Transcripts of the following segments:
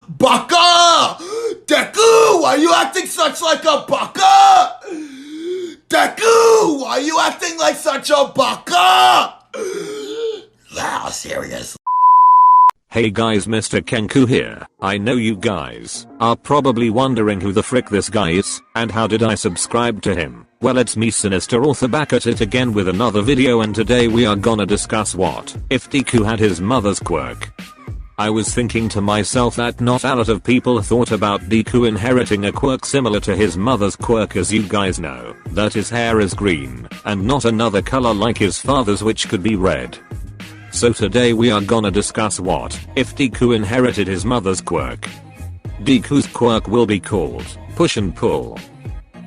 Baka! Deku, why are you acting such like a baka? Deku, why are you acting like such a baka? Now, serious. Hey guys, Mr. Kenku here. I know you guys are probably wondering who the frick this guy is, and how did I subscribe to him. Well, it's me, Sinister Author, back at it again with another video, and today we are gonna discuss what if Deku had his mother's quirk. I was thinking to myself that not a lot of people thought about Deku inheriting a quirk similar to his mother's quirk, as you guys know that his hair is green and not another color like his father's, which could be red. So today we are gonna discuss what if Deku inherited his mother's quirk. Deku's quirk will be called push and pull.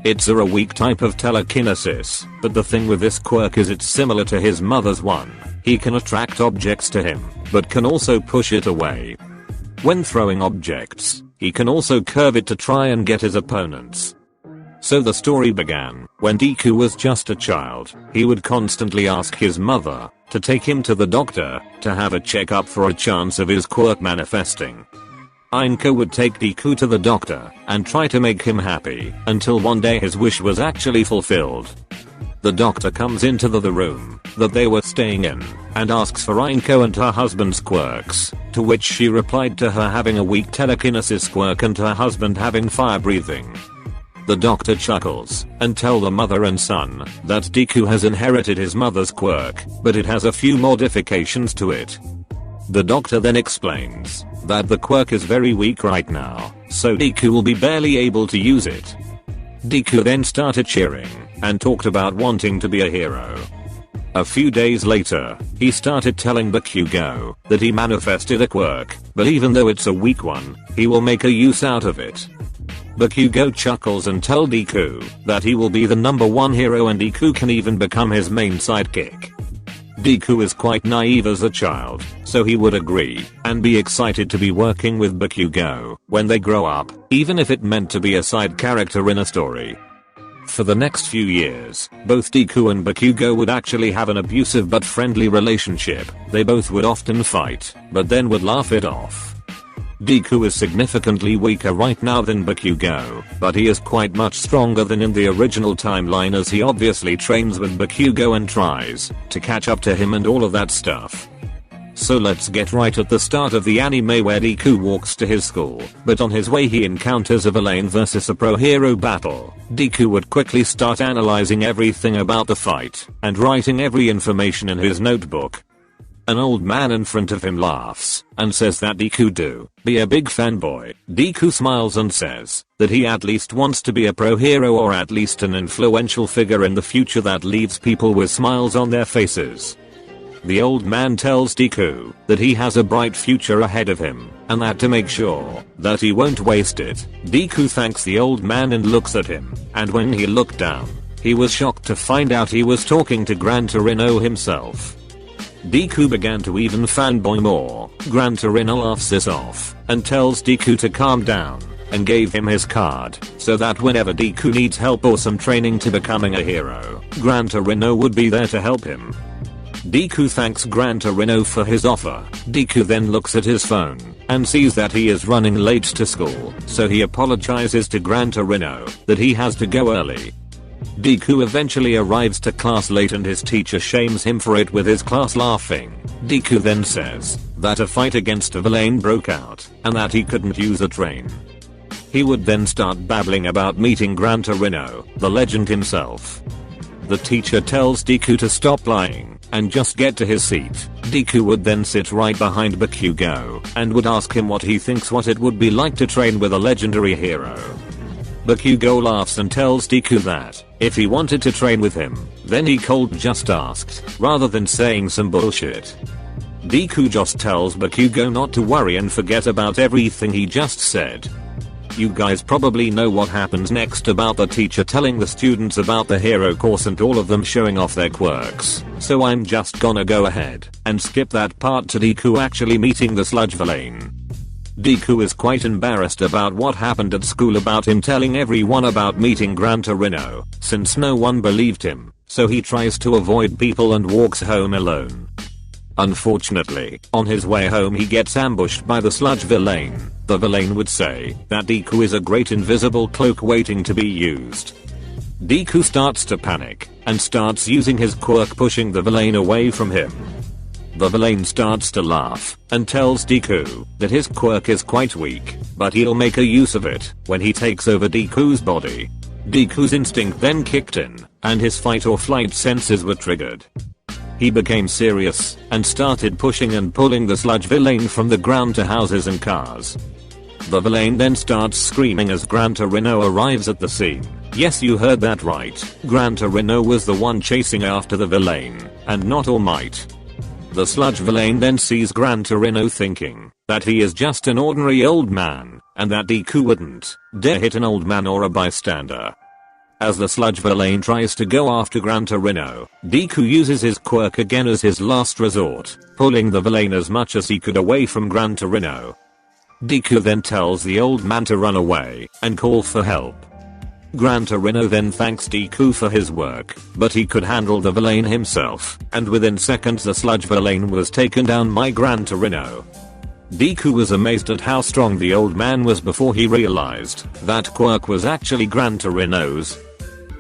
It's a weak type of telekinesis, but the thing with this quirk is it's similar to his mother's one. He can attract objects to him, but can also push it away. When throwing objects, he can also curve it to try and get his opponents. So the story began when Deku was just a child. He would constantly ask his mother to take him to the doctor to have a checkup for a chance of his quirk manifesting. Ainka would take Deku to the doctor and try to make him happy until one day his wish was actually fulfilled. The doctor comes into the room that they were staying in and asks for Ainka and her husband's quirks, to which she replied to her having a weak telekinesis quirk and her husband having fire breathing. The doctor chuckles and tells the mother and son that Deku has inherited his mother's quirk, but it has a few modifications to it. The doctor then explains that the quirk is very weak right now, so Deku will be barely able to use it. Deku then started cheering and talked about wanting to be a hero. A few days later, he started telling Bakugo that he manifested a quirk, but even though it's a weak one, he will make a use out of it. Bakugo chuckles and tells Deku that he will be the #1 hero, and Deku can even become his main sidekick. Deku is quite naive as a child, so he would agree and be excited to be working with Bakugo when they grow up, even if it meant to be a side character in a story. For the next few years, both Deku and Bakugo would actually have an abusive but friendly relationship. They both would often fight, but then would laugh it off. Deku is significantly weaker right now than Bakugo, but he is quite much stronger than in the original timeline, as he obviously trains with Bakugo and tries to catch up to him and all of that stuff. So let's get right at the start of the anime, where Deku walks to his school, but on his way he encounters a villain versus a pro hero battle. Deku would quickly start analyzing everything about the fight and writing every information in his notebook. An old man in front of him laughs and says that Deku do be a big fanboy. Deku smiles and says that he at least wants to be a pro hero, or at least an influential figure in the future that leaves people with smiles on their faces. The old man tells Deku that he has a bright future ahead of him, and that to make sure that he won't waste it, Deku thanks the old man and looks at him, and when he looked down, he was shocked to find out he was talking to Gran Torino himself. Deku began to even fanboy more. Gran Torino laughs this off and tells Deku to calm down and gave him his card so that whenever Deku needs help or some training to becoming a hero, Gran Torino would be there to help him. Deku thanks Gran Torino for his offer. Deku then looks at his phone and sees that he is running late to school, so he apologizes to Gran Torino that he has to go early. Deku eventually arrives to class late and his teacher shames him for it, with his class laughing. Deku then says that a fight against a villain broke out and that he couldn't use a train. He would then start babbling about meeting Gran Torino, the legend himself. The teacher tells Deku to stop lying and just get to his seat. Deku would then sit right behind Bakugo and would ask him what he thinks what it would be like to train with a legendary hero. Bakugo laughs and tells Deku that if he wanted to train with him, then he could just asked, rather than saying some bullshit. Deku just tells Bakugo not to worry and forget about everything he just said. You guys probably know what happens next about the teacher telling the students about the hero course and all of them showing off their quirks, so I'm just gonna go ahead and skip that part to Deku actually meeting the Sludge villain. Deku is quite embarrassed about what happened at school about him telling everyone about meeting Gran Torino, since no one believed him, so he tries to avoid people and walks home alone. Unfortunately, on his way home he gets ambushed by the Sludge villain. the villain would say that Deku is a great invisible cloak waiting to be used. Deku starts to panic and starts using his quirk, pushing the villain away from him. The villain starts to laugh and tells Deku that his quirk is quite weak, but he'll make a use of it when he takes over Deku's body. Deku's instinct then kicked in and his fight or flight senses were triggered. He became serious and started pushing and pulling the sludge villain from the ground to houses and cars. The villain then starts screaming as Gran Torino arrives at the scene. Yes, you heard that right. Gran Torino was the one chasing after the villain, and not All Might. The sludge villain then sees Gran Torino, thinking that he is just an ordinary old man, and that Deku wouldn't dare hit an old man or a bystander. As the sludge villain tries to go after Gran Torino, Deku uses his quirk again as his last resort, pulling the villain as much as he could away from Gran Torino. Deku then tells the old man to run away and call for help. Gran Torino then thanks Deku for his work, but he could handle the villain himself, and within seconds the sludge villain was taken down by Gran Torino. Deku was amazed at how strong the old man was before he realized that quirk was actually Gran Torino's.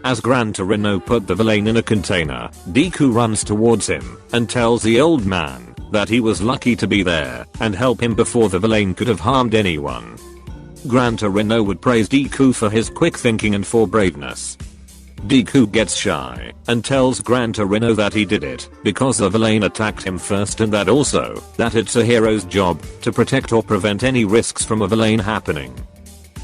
As Gran Torino put the villain in a container, Deku runs towards him and tells the old man that he was lucky to be there and help him before the villain could have harmed anyone. Gran Torino would praise Deku for his quick thinking and for braveness. Deku gets shy and tells Gran Torino that he did it because the villain attacked him first, and that also that it's a hero's job to protect or prevent any risks from a villain happening.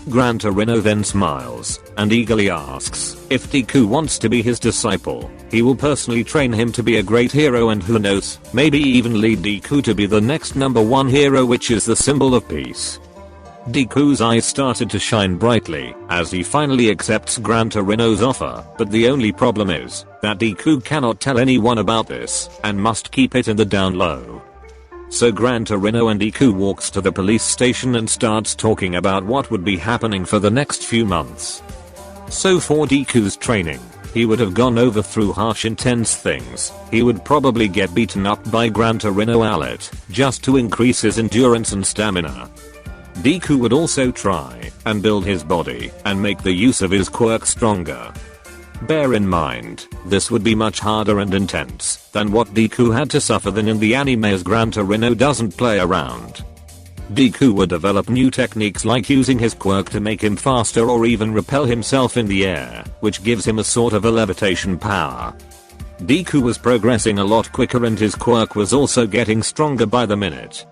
Gran Torino then smiles and eagerly asks if Deku wants to be his disciple. He will personally train him to be a great hero, and who knows, maybe even lead Deku to be the next #1 hero, which is the symbol of peace. Deku's eyes started to shine brightly as he finally accepts Gran Torino's offer, but the only problem is that Deku cannot tell anyone about this and must keep it in the down low. So Gran Torino and Deku walks to the police station and starts talking about what would be happening for the next few months. So for Deku's training, he would have gone over through harsh, intense things. He would probably get beaten up by Gran Torino Alit just to increase his endurance and stamina. Deku would also try and build his body and make the use of his quirk stronger. Bear in mind, this would be much harder and intense than what Deku had to suffer than in the anime, as Gran Torino doesn't play around. Deku would develop new techniques like using his quirk to make him faster or even repel himself in the air, which gives him a sort of a levitation power. Deku was progressing a lot quicker and his quirk was also getting stronger by the minute.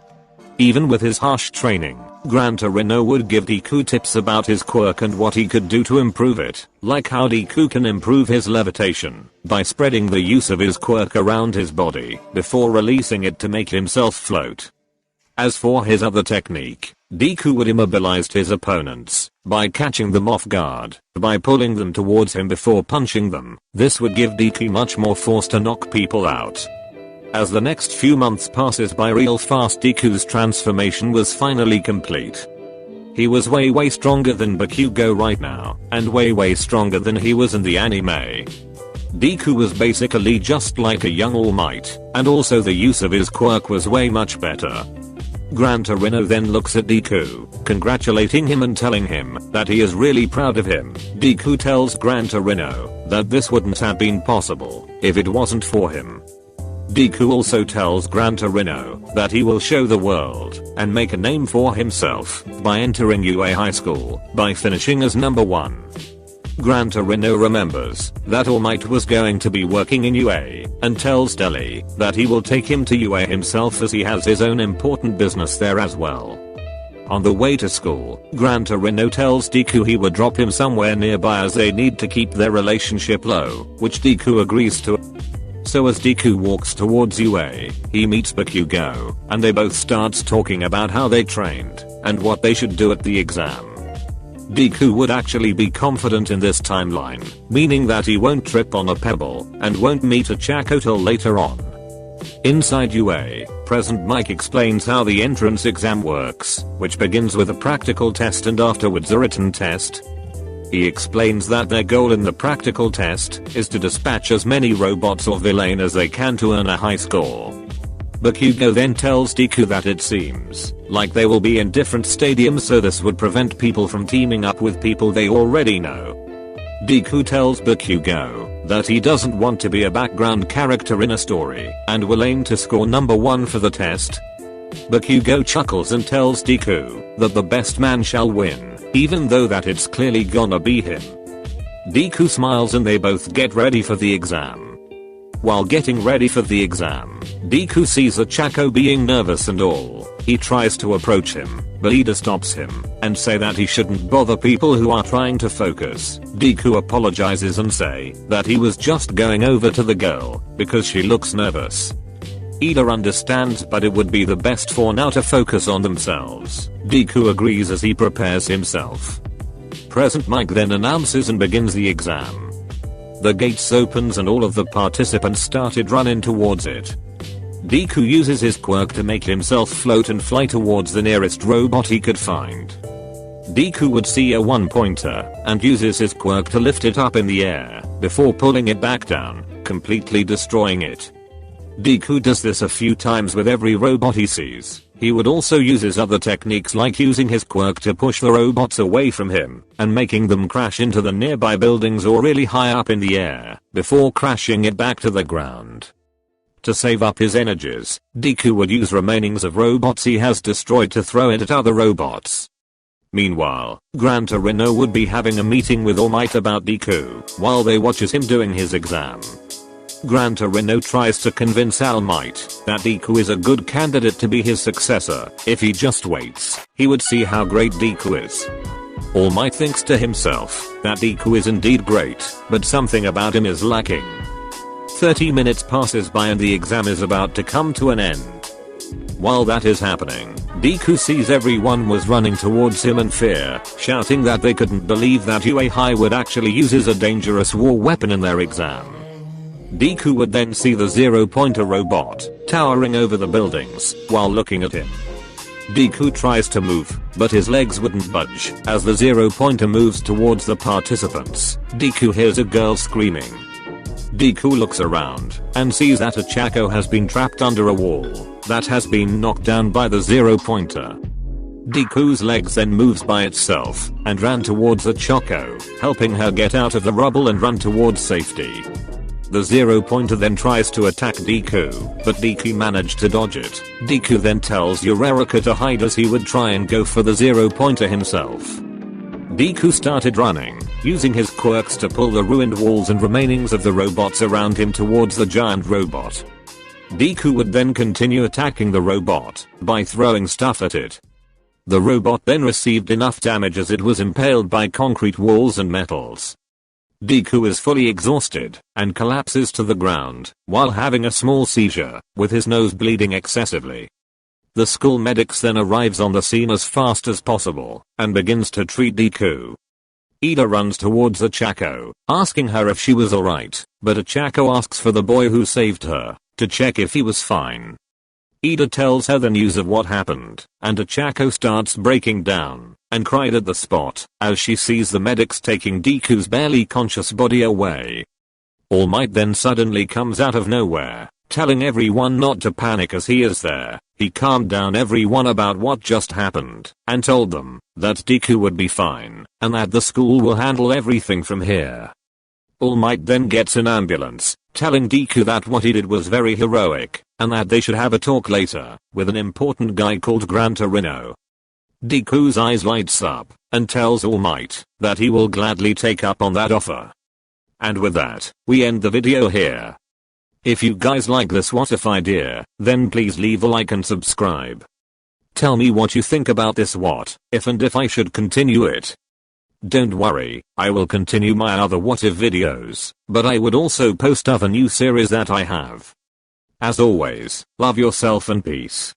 Even with his harsh training, Gran Torino would give Deku tips about his quirk and what he could do to improve it, like how Deku can improve his levitation by spreading the use of his quirk around his body before releasing it to make himself float. As for his other technique, Deku would immobilize his opponents by catching them off guard, by pulling them towards him before punching them. This would give Deku much more force to knock people out. As the next few months passes by real fast, Deku's transformation was finally complete. He was way stronger than Bakugo right now, and way stronger than he was in the anime. Deku was basically just like a young All Might, and also the use of his quirk was way much better. Gran Torino then looks at Deku, congratulating him and telling him that he is really proud of him. Deku tells Gran Torino that this wouldn't have been possible if it wasn't for him. Deku also tells Gran Torino that he will show the world and make a name for himself by entering UA High School by finishing as #1. Gran Torino remembers that All Might was going to be working in UA and tells Deli that he will take him to UA himself as he has his own important business there as well. On the way to school, Gran Torino tells Deku he would drop him somewhere nearby as they need to keep their relationship low, which Deku agrees to. So as Deku walks towards UA, he meets Bakugo, and they both starts talking about how they trained and what they should do at the exam. Deku would actually be confident in this timeline, meaning that he won't trip on a pebble and won't meet a Chaco till later on. Inside UA, President Mike explains how the entrance exam works, which begins with a practical test and afterwards a written test. He explains that their goal in the practical test is to dispatch as many robots or villain as they can to earn a high score. Bakugo then tells Deku that it seems like they will be in different stadiums, so this would prevent people from teaming up with people they already know. Deku tells Bakugo that he doesn't want to be a background character in a story and will aim to score number 1 for the test. Bakugo chuckles and tells Deku that the best man shall win, even though that it's clearly gonna be him. Deku smiles and they both get ready for the exam. While getting ready for the exam, Deku sees the Chaco being nervous and all. He tries to approach him, but Ida stops him and say that he shouldn't bother people who are trying to focus. Deku apologizes and say that he was just going over to the girl because she looks nervous. Ida understands, but it would be the best for now to focus on themselves. Deku agrees as he prepares himself. Present Mike then announces and begins the exam. The gates opens and all of the participants started running towards it. Deku uses his quirk to make himself float and fly towards the nearest robot he could find. Deku would see a 1-pointer and uses his quirk to lift it up in the air before pulling it back down, completely destroying it. Deku does this a few times with every robot he sees. He would also use his other techniques like using his quirk to push the robots away from him and making them crash into the nearby buildings or really high up in the air before crashing it back to the ground. To save up his energies, Deku would use remainings of robots he has destroyed to throw it at other robots. Meanwhile, Gran Torino would be having a meeting with All Might about Deku while they watches him doing his exam. Gran Torino tries to convince All Might that Deku is a good candidate to be his successor. If he just waits, he would see how great Deku is. All Might thinks to himself that Deku is indeed great, but something about him is lacking. 30 minutes passes by and the exam is about to come to an end. While that is happening, Deku sees everyone was running towards him in fear, shouting that they couldn't believe that Uraraka would actually use a dangerous war weapon in their exam. Deku would then see the 0-pointer robot towering over the buildings while looking at him. Deku tries to move, but his legs wouldn't budge as the 0-pointer moves towards the participants. Deku hears a girl screaming. Deku looks around and sees that a Chaco has been trapped under a wall that has been knocked down by the 0-pointer. Deku's legs then moves by itself and ran towards the Choco, helping her get out of the rubble and run towards safety. The 0-pointer then tries to attack Deku, but Deku managed to dodge it. Deku then tells Uraraka to hide as he would try and go for the 0-pointer himself. Deku started running, using his quirks to pull the ruined walls and remainings of the robots around him towards the giant robot. Deku would then continue attacking the robot by throwing stuff at it. The robot then received enough damage as it was impaled by concrete walls and metals. Deku is fully exhausted and collapses to the ground while having a small seizure, with his nose bleeding excessively. The school medics then arrives on the scene as fast as possible and begins to treat Deku. Ida runs towards the Chaco, asking her if she was alright, but a Chaco asks for the boy who saved her to check if he was fine. Ida tells her the news of what happened, and a Chaco starts breaking down and cried at the spot as she sees the medics taking Deku's barely conscious body away. All Might then suddenly comes out of nowhere, telling everyone not to panic as he is there. He calmed down everyone about what just happened and told them that Deku would be fine and that the school will handle everything from here. All Might then gets an ambulance, telling Deku that what he did was very heroic and that they should have a talk later with an important guy called Gran Torino. Deku's eyes lights up and tells All Might that he will gladly take up on that offer. And with that, we end the video here. If you guys like this what if idea, then please leave a like and subscribe. Tell me what you think about this what if and if I should continue it. Don't worry, I will continue my other what if videos, but I would also post other new series that I have. As always, love yourself and peace.